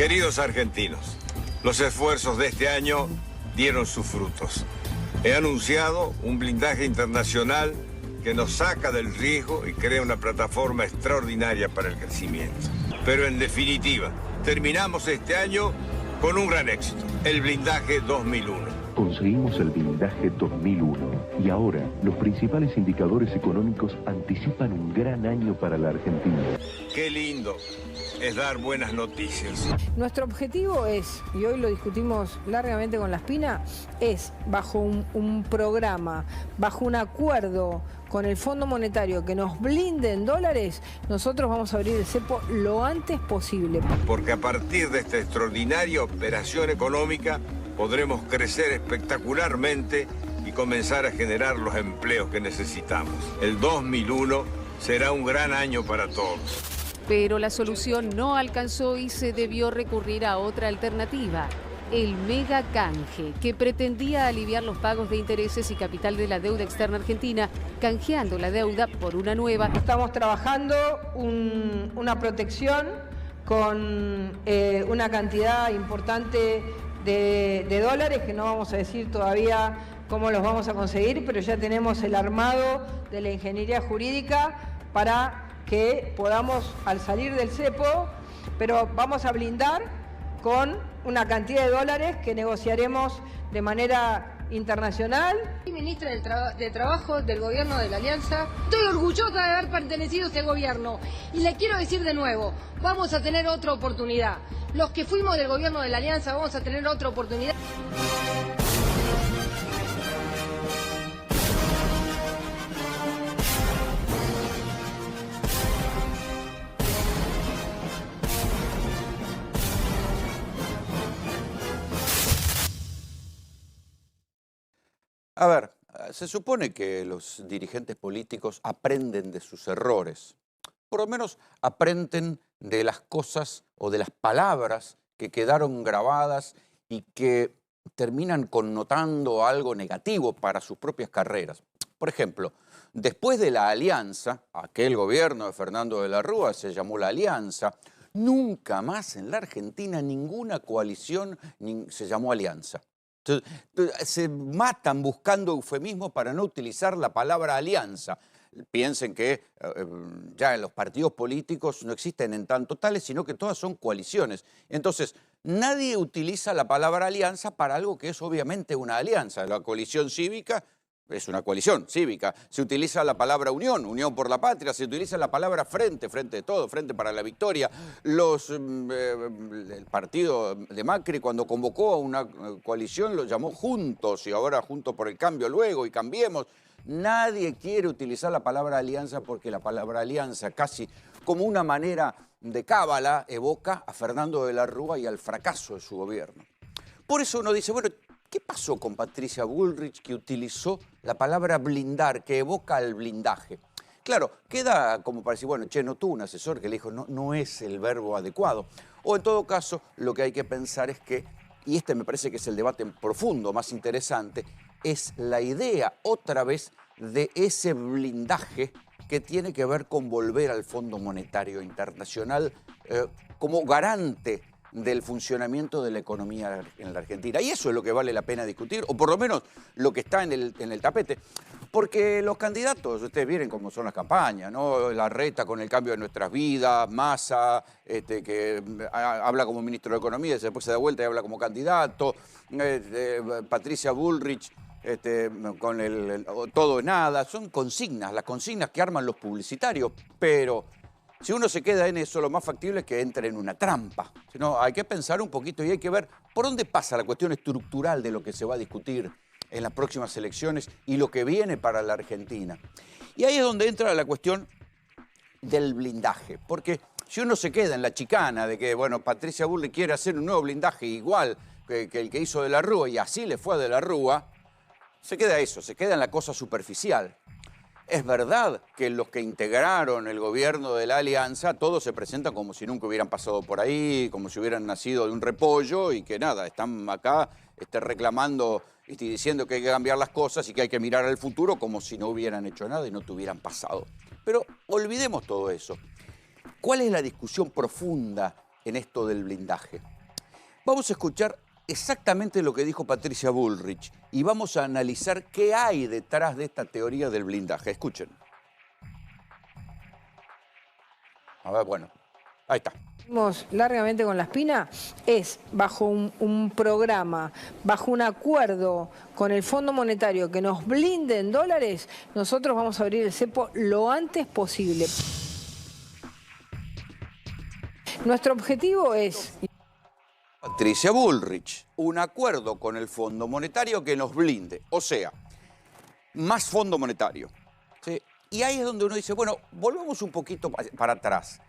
Queridos argentinos, los esfuerzos de este año dieron sus frutos. He anunciado un blindaje internacional que nos saca del riesgo y crea una plataforma extraordinaria para el crecimiento. Pero en definitiva, terminamos este año con un gran éxito, el blindaje 2001. Conseguimos el blindaje 2001 y ahora los principales indicadores económicos anticipan un gran año para la Argentina. Qué lindo es dar buenas noticias. Nuestro objetivo es, y hoy lo discutimos largamente con La Espina, es bajo un programa, bajo un acuerdo con el Fondo Monetario que nos blinde en dólares, nosotros vamos a abrir el cepo lo antes posible. Porque a partir de esta extraordinaria operación económica podremos crecer espectacularmente y comenzar a generar los empleos que necesitamos. El 2001 será un gran año para todos. Pero la solución no alcanzó y se debió recurrir a otra alternativa, el mega canje, que pretendía aliviar los pagos de intereses y capital de la deuda externa argentina, canjeando la deuda por una nueva. Estamos trabajando una protección con una cantidad importante de dólares, que no vamos a decir todavía cómo los vamos a conseguir, pero ya tenemos el armado de la ingeniería jurídica para que podamos, al salir del cepo, pero vamos a blindar con una cantidad de dólares que negociaremos de manera internacional. Soy ministra de Trabajo del Gobierno de la Alianza. Estoy orgullosa de haber pertenecido a este gobierno y le quiero decir de nuevo, vamos a tener otra oportunidad. Los que fuimos del Gobierno de la Alianza vamos a tener otra oportunidad. A ver, se supone que los dirigentes políticos aprenden de sus errores. Por lo menos aprenden de las cosas o de las palabras que quedaron grabadas y que terminan connotando algo negativo para sus propias carreras. Por ejemplo, después de la Alianza, aquel gobierno de Fernando de la Rúa se llamó la Alianza, nunca más en la Argentina ninguna coalición se llamó Alianza. Se matan buscando eufemismos para no utilizar la palabra alianza. Piensen que ya en los partidos políticos no existen en tanto tales, sino que todas son coaliciones. Entonces, nadie utiliza la palabra alianza para algo que es obviamente una alianza. La coalición cívica es una coalición cívica. Se utiliza la palabra unión, unión por la patria. Se utiliza la palabra frente, frente de todo, frente para la victoria. El partido de Macri, cuando convocó a una coalición, lo llamó Juntos, y ahora Juntos por el Cambio luego, y Cambiemos. Nadie quiere utilizar la palabra alianza porque la palabra alianza, casi como una manera de cábala, evoca a Fernando de la Rúa y al fracaso de su gobierno. Por eso uno dice, bueno, ¿qué pasó con Patricia Bullrich, que utilizó la palabra blindar, que evoca al blindaje? Claro, queda como para decir, bueno, che, no tuvo un asesor que le dijo, no es el verbo adecuado. O en todo caso, lo que hay que pensar es que, y este me parece que es el debate profundo, más interesante, es la idea otra vez de ese blindaje que tiene que ver con volver al Fondo Monetario Internacional como garante del funcionamiento de la economía en la Argentina. Y eso es lo que vale la pena discutir, o por lo menos lo que está en el tapete. Porque los candidatos, ustedes vieron cómo son las campañas, ¿no? Larreta con el cambio de nuestras vidas, Massa, que habla como ministro de Economía, después se da vuelta y habla como candidato, Patricia Bullrich, con el todo o nada. Son consignas, las consignas que arman los publicitarios, pero si uno se queda en eso, lo más factible es que entre en una trampa. Sino hay que pensar un poquito y hay que ver por dónde pasa la cuestión estructural de lo que se va a discutir en las próximas elecciones y lo que viene para la Argentina. Y ahí es donde entra la cuestión del blindaje. Porque si uno se queda en la chicana de que, bueno, Patricia Bullrich quiere hacer un nuevo blindaje igual que el que hizo de la Rúa, y así le fue a de la Rúa, se queda eso, se queda en la cosa superficial. Es verdad que los que integraron el gobierno de la Alianza, todos se presentan como si nunca hubieran pasado por ahí, como si hubieran nacido de un repollo y que nada, están acá reclamando y diciendo que hay que cambiar las cosas y que hay que mirar al futuro como si no hubieran hecho nada y no tuvieran pasado. Pero olvidemos todo eso. ¿Cuál es la discusión profunda en esto del blindaje. Vamos a escuchar exactamente lo que dijo Patricia Bullrich y vamos a analizar qué hay detrás de esta teoría del blindaje. Escuchen. A ver, bueno, ahí está. Largamente con la espina, es bajo un programa, bajo un acuerdo con el Fondo Monetario que nos blinde en dólares, nosotros vamos a abrir el cepo lo antes posible. Nuestro objetivo es... Patricia Bullrich, un acuerdo con el Fondo Monetario que nos blinde, o sea, más Fondo Monetario. ¿Sí? Y ahí es donde uno dice, bueno, volvamos un poquito para atrás.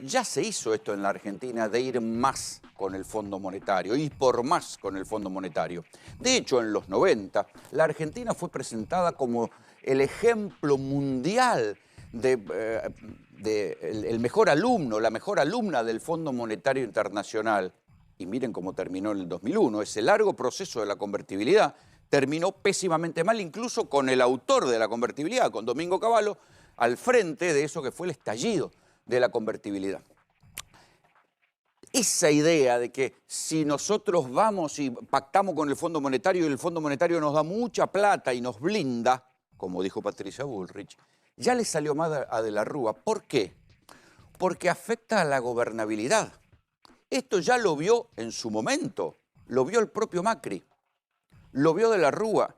Ya se hizo esto en la Argentina de ir más con el Fondo Monetario, y por más con el Fondo Monetario. De hecho, en los 90, la Argentina fue presentada como el ejemplo mundial el mejor alumno, la mejor alumna del Fondo Monetario Internacional. Y miren cómo terminó en el 2001. Ese largo proceso de la convertibilidad terminó pésimamente mal, incluso con el autor de la convertibilidad, con Domingo Cavallo, al frente de eso que fue el estallido de la convertibilidad. Esa idea de que si nosotros vamos y pactamos con el Fondo Monetario y el Fondo Monetario nos da mucha plata y nos blinda, como dijo Patricia Bullrich, ya le salió mal a De la Rúa. ¿Por qué? Porque afecta a la gobernabilidad. Esto ya lo vio en su momento, lo vio el propio Macri, lo vio De la Rúa.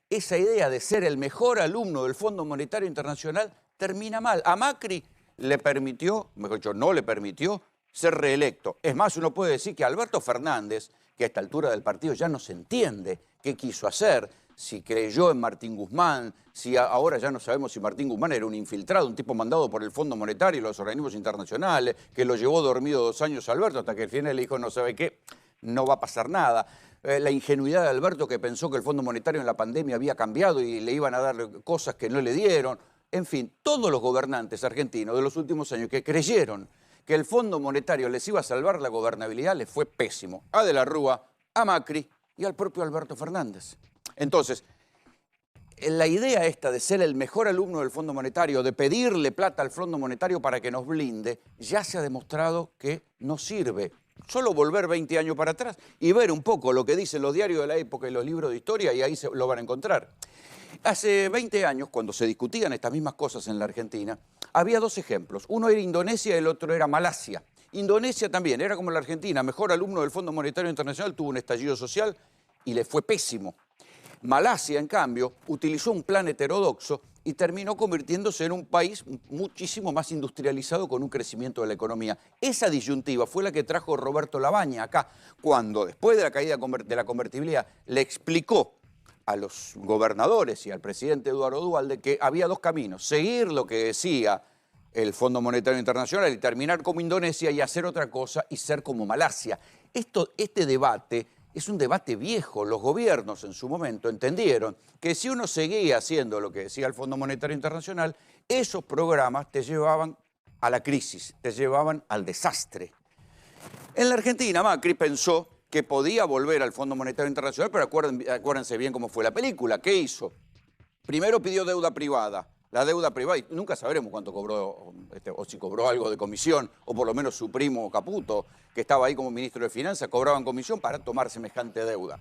Esa idea de ser el mejor alumno del Fondo Monetario Internacional termina mal. A Macri le permitió, mejor dicho, no le permitió ser reelecto. Es más, uno puede decir que Alberto Fernández, que a esta altura del partido ya no se entiende qué quiso hacer, si creyó en Martín Guzmán, si ahora ya no sabemos si Martín Guzmán era un infiltrado, un tipo mandado por el Fondo Monetario y los organismos internacionales, que lo llevó dormido 2 años a Alberto, hasta que al final le dijo, no sabe qué, no va a pasar nada. La ingenuidad de Alberto, que pensó que el Fondo Monetario en la pandemia había cambiado y le iban a dar cosas que no le dieron. En fin, todos los gobernantes argentinos de los últimos años que creyeron que el Fondo Monetario les iba a salvar la gobernabilidad les fue pésimo. A De la Rúa, a Macri y al propio Alberto Fernández. Entonces, la idea esta de ser el mejor alumno del Fondo Monetario, de pedirle plata al Fondo Monetario para que nos blinde, ya se ha demostrado que no sirve. Solo volver 20 años para atrás y ver un poco lo que dicen los diarios de la época y los libros de historia, y ahí lo van a encontrar. Hace 20 años, cuando se discutían estas mismas cosas en la Argentina, había 2 ejemplos. Uno era Indonesia y el otro era Malasia. Indonesia también, era como la Argentina, mejor alumno del Fondo Monetario Internacional, tuvo un estallido social y le fue pésimo. Malasia, en cambio, utilizó un plan heterodoxo y terminó convirtiéndose en un país muchísimo más industrializado con un crecimiento de la economía. Esa disyuntiva fue la que trajo Roberto Labaña acá, cuando después de la caída de la convertibilidad le explicó a los gobernadores y al presidente Eduardo Duhalde que había 2 caminos: seguir lo que decía el Fondo Monetario Internacional y terminar como Indonesia, y hacer otra cosa y ser como Malasia. Este debate es un debate viejo. Los gobiernos en su momento entendieron que si uno seguía haciendo lo que decía el Fondo Monetario Internacional, esos programas te llevaban a la crisis, te llevaban al desastre. En la Argentina, Macri pensó que podía volver al Fondo Monetario Internacional, pero acuérdense bien cómo fue la película. ¿Qué hizo? Primero pidió deuda privada. La deuda privada, y nunca sabremos cuánto cobró, o si cobró algo de comisión, o por lo menos su primo Caputo, que estaba ahí como ministro de Finanzas, cobraban comisión para tomar semejante deuda.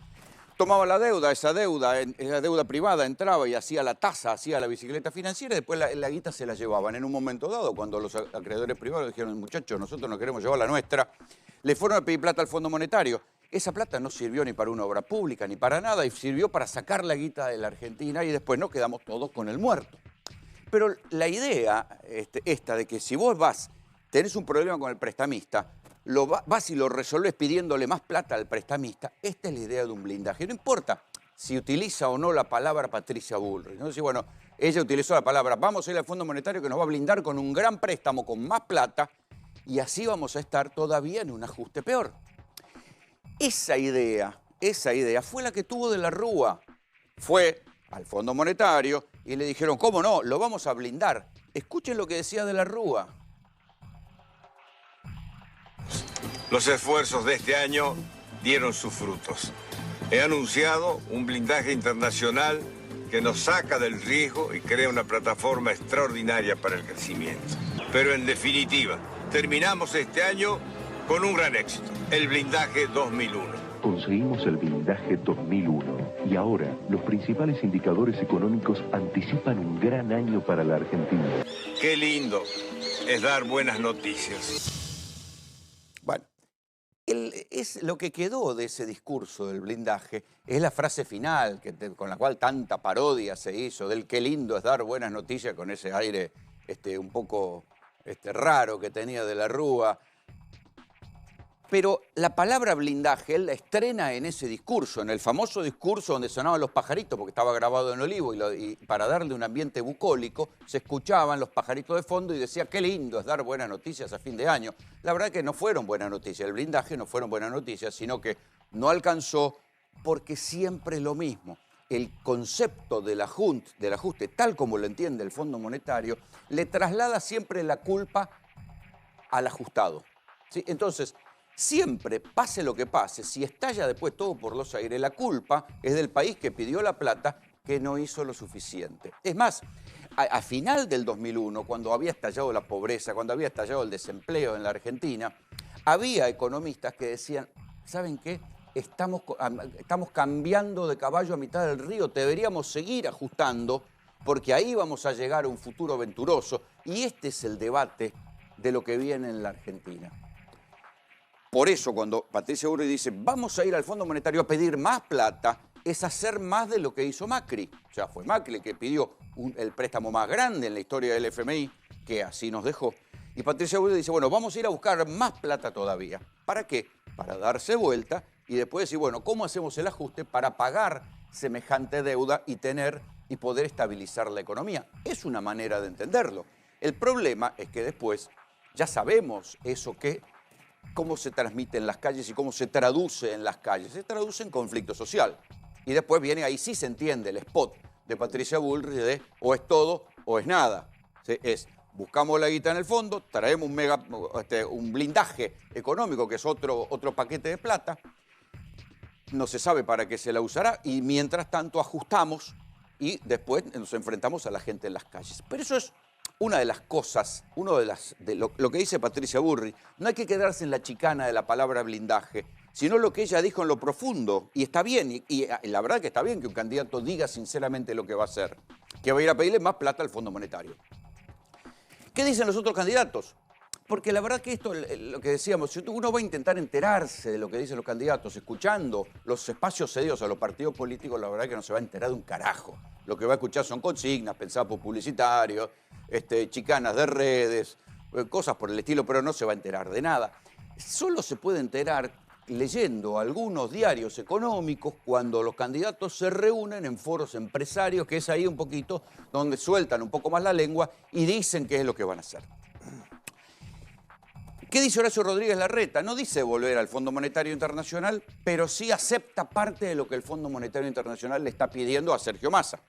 Tomaba la deuda, esa deuda privada entraba y hacía la tasa, hacía la bicicleta financiera, y después la guita se la llevaban. En un momento dado, cuando los acreedores privados dijeron, muchachos, nosotros no queremos llevar la nuestra, le fueron a pedir plata al Fondo Monetario. Esa plata no sirvió ni para una obra pública, ni para nada, y sirvió para sacar la guita de la Argentina, y después nos quedamos todos con el muerto. Pero la idea esta de que si vos tenés un problema con el prestamista, vas y lo resolvés pidiéndole más plata al prestamista, esta es la idea de un blindaje. No importa si utiliza o no la palabra Patricia Bullrich, ¿no? Si, bueno, ella utilizó la palabra, vamos a ir al Fondo Monetario que nos va a blindar con un gran préstamo, con más plata, y así vamos a estar todavía en un ajuste peor. Esa idea fue la que tuvo De la Rúa. Fue al Fondo Monetario y le dijeron, ¿cómo no? Lo vamos a blindar. Escuchen lo que decía De la Rúa. Los esfuerzos de este año dieron sus frutos. He anunciado un blindaje internacional que nos saca del riesgo y crea una plataforma extraordinaria para el crecimiento. Pero en definitiva, terminamos este año con un gran éxito, el blindaje 2001. Conseguimos el blindaje 2001 y ahora los principales indicadores económicos anticipan un gran año para la Argentina. Qué lindo es dar buenas noticias. Bueno, es lo que quedó de ese discurso del blindaje, es la frase final con la cual tanta parodia se hizo, del qué lindo es dar buenas noticias, con ese aire un poco raro que tenía de la Rúa. Pero la palabra blindaje él la estrena en ese discurso, en el famoso discurso donde sonaban los pajaritos, porque estaba grabado en Olivo, y para darle un ambiente bucólico, se escuchaban los pajaritos de fondo y decía, qué lindo es dar buenas noticias a fin de año. La verdad que no fueron buenas noticias, el blindaje no fueron buenas noticias, sino que no alcanzó porque siempre es lo mismo. El concepto del ajuste, tal como lo entiende el Fondo Monetario, le traslada siempre la culpa al ajustado, ¿sí? Entonces, siempre, pase lo que pase, si estalla después todo por los aires, la culpa es del país que pidió la plata, que no hizo lo suficiente. Es más, a final del 2001, cuando había estallado la pobreza, cuando había estallado el desempleo en la Argentina, había economistas que decían, ¿saben qué? Estamos cambiando de caballo a mitad del río, deberíamos seguir ajustando, porque ahí vamos a llegar a un futuro venturoso. Y este es el debate de lo que viene en la Argentina. Por eso, cuando Patricia Bullrich dice, vamos a ir al Fondo Monetario a pedir más plata, es hacer más de lo que hizo Macri. O sea, fue Macri el que pidió el préstamo más grande en la historia del FMI, que así nos dejó. Y Patricia Bullrich dice, bueno, vamos a ir a buscar más plata todavía. ¿Para qué? Para darse vuelta y después decir, bueno, ¿cómo hacemos el ajuste para pagar semejante deuda y poder estabilizar la economía? Es una manera de entenderlo. El problema es que después ya sabemos eso cómo se transmite en las calles y cómo se traduce en las calles. Se traduce en conflicto social. Y después viene, ahí sí se entiende el spot de Patricia Bullrich de o es todo o es nada. ¿Sí? Es, buscamos la guita en el fondo, traemos un blindaje económico, que es otro paquete de plata, no se sabe para qué se la usará, y mientras tanto ajustamos y después nos enfrentamos a la gente en las calles. Pero eso es una de las cosas, lo que dice Patricia Bullrich. No hay que quedarse en la chicana de la palabra blindaje, sino lo que ella dijo en lo profundo. Y está bien, y la verdad que está bien que un candidato diga sinceramente lo que va a hacer, que va a ir a pedirle más plata al Fondo Monetario. ¿Qué dicen los otros candidatos? Porque la verdad que esto, lo que decíamos, si uno va a intentar enterarse de lo que dicen los candidatos, escuchando los espacios cedidos a los partidos políticos, la verdad que no se va a enterar de un carajo. Lo que va a escuchar son consignas, pensadas por publicitarios, chicanas de redes, cosas por el estilo, pero no se va a enterar de nada. Solo se puede enterar leyendo algunos diarios económicos cuando los candidatos se reúnen en foros empresarios, que es ahí un poquito donde sueltan un poco más la lengua y dicen qué es lo que van a hacer. ¿Qué dice Horacio Rodríguez Larreta? No dice volver al Fondo Monetario Internacional, pero sí acepta parte de lo que el Fondo Monetario Internacional le está pidiendo a Sergio Massa.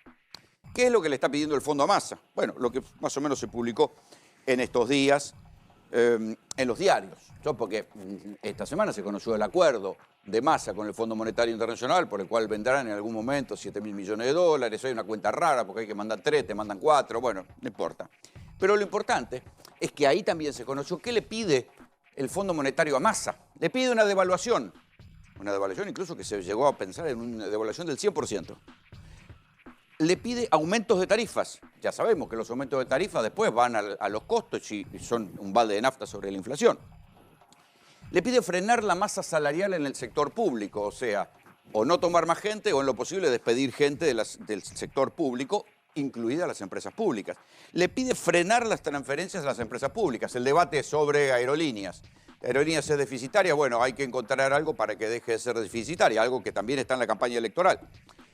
¿Qué es lo que le está pidiendo el Fondo a Massa? Bueno, lo que más o menos se publicó en estos días en los diarios. Porque esta semana se conoció el acuerdo de Massa con el Fondo Monetario Internacional, por el cual vendrán en algún momento 7.000 millones de dólares. Hay una cuenta rara porque hay que mandar 3, te mandan 4, bueno, no importa. Pero lo importante es que ahí también se conoció qué le pide el Fondo Monetario a Massa. Le pide una devaluación incluso que se llegó a pensar en una devaluación del 100%. Le pide aumentos de tarifas. Ya sabemos que los aumentos de tarifas después van a los costos y son un balde de nafta sobre la inflación. Le pide frenar la masa salarial en el sector público, o sea, o no tomar más gente o en lo posible despedir gente del sector público, incluidas las empresas públicas. Le pide frenar las transferencias a las empresas públicas. El debate sobre aerolíneas. ¿Aerolíneas es deficitaria? Bueno, hay que encontrar algo para que deje de ser deficitaria, algo que también está en la campaña electoral.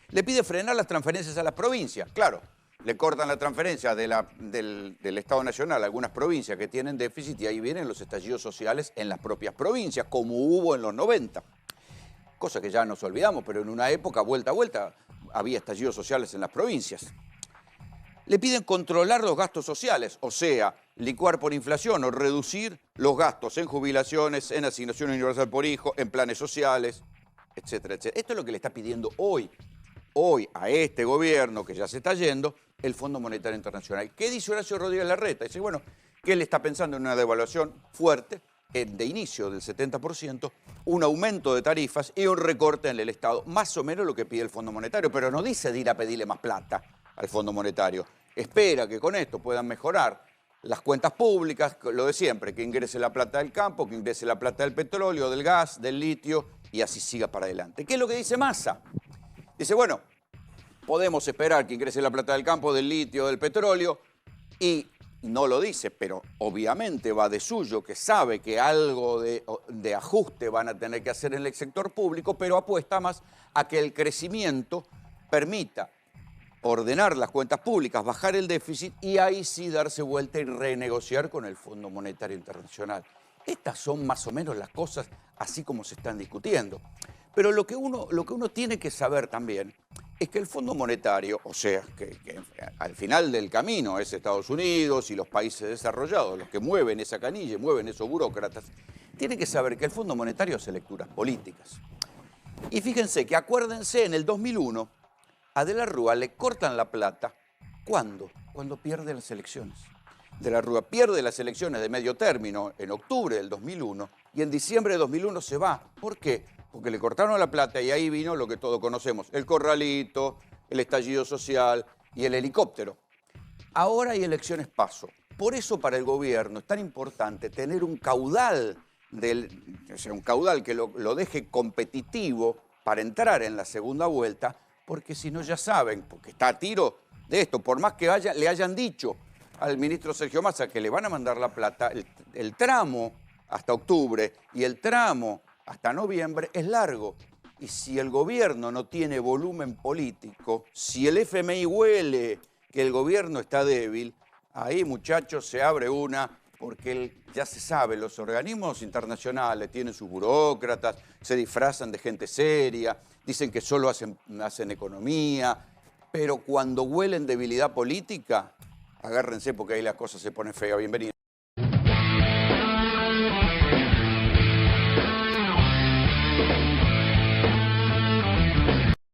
Le pide frenar las transferencias a las provincias. Claro, le cortan la transferencia del Estado Nacional a algunas provincias que tienen déficit y ahí vienen los estallidos sociales en las propias provincias, como hubo en los 90. Cosa que ya nos olvidamos, pero en una época, vuelta a vuelta, había estallidos sociales en las provincias. Le piden controlar los gastos sociales, o sea, licuar por inflación o reducir los gastos en jubilaciones, en asignación universal por hijo, en planes sociales, etcétera, etcétera. Esto es lo que le está pidiendo hoy a este gobierno que ya se está yendo, el Fondo Monetario Internacional. ¿Qué dice Horacio Rodríguez Larreta? Dice, bueno, que él está pensando en una devaluación fuerte, de inicio del 70%, un aumento de tarifas y un recorte en el Estado, más o menos lo que pide el Fondo Monetario, pero no dice de ir a pedirle más plata al Fondo Monetario. Espera que con esto puedan mejorar las cuentas públicas, lo de siempre, que ingrese la plata del campo, que ingrese la plata del petróleo, del gas, del litio, y así siga para adelante. ¿Qué es lo que dice Massa? Dice, bueno, podemos esperar que ingrese la plata del campo, del litio, del petróleo, y no lo dice, pero obviamente va de suyo, que sabe que algo de ajuste van a tener que hacer en el sector público, pero apuesta más a que el crecimiento permita ordenar las cuentas públicas, bajar el déficit y ahí sí darse vuelta y renegociar con el Fondo Monetario Internacional. Estas son más o menos las cosas así como se están discutiendo. Pero lo que uno tiene que saber también es que el Fondo Monetario, o sea, que al final del camino es Estados Unidos y los países desarrollados los que mueven esa canilla, mueven esos burócratas, tiene que saber que el Fondo Monetario hace lecturas políticas. Y fíjense que acuérdense, en el 2001, a De la Rúa le cortan la plata. ¿Cuándo? Cuando pierde las elecciones. De la Rúa pierde las elecciones de medio término en octubre del 2001 y en diciembre de 2001 se va. ¿Por qué? Porque le cortaron la plata y ahí vino lo que todos conocemos, el corralito, el estallido social y el helicóptero. Ahora hay elecciones paso. Por eso para el gobierno es tan importante tener un caudal, un caudal que lo deje competitivo para entrar en la segunda vuelta, porque si no ya saben, porque está a tiro de esto, por más que le hayan dicho al ministro Sergio Massa que le van a mandar la plata, el tramo hasta octubre y el tramo hasta noviembre es largo. Y si el gobierno no tiene volumen político, si el FMI huele que el gobierno está débil, ahí, muchachos, se abre una, porque ya se sabe, los organismos internacionales tienen sus burócratas, se disfrazan de gente seria, dicen que solo hacen economía, pero cuando huelen debilidad política, agárrense porque ahí las cosas se ponen feas. Bienvenido.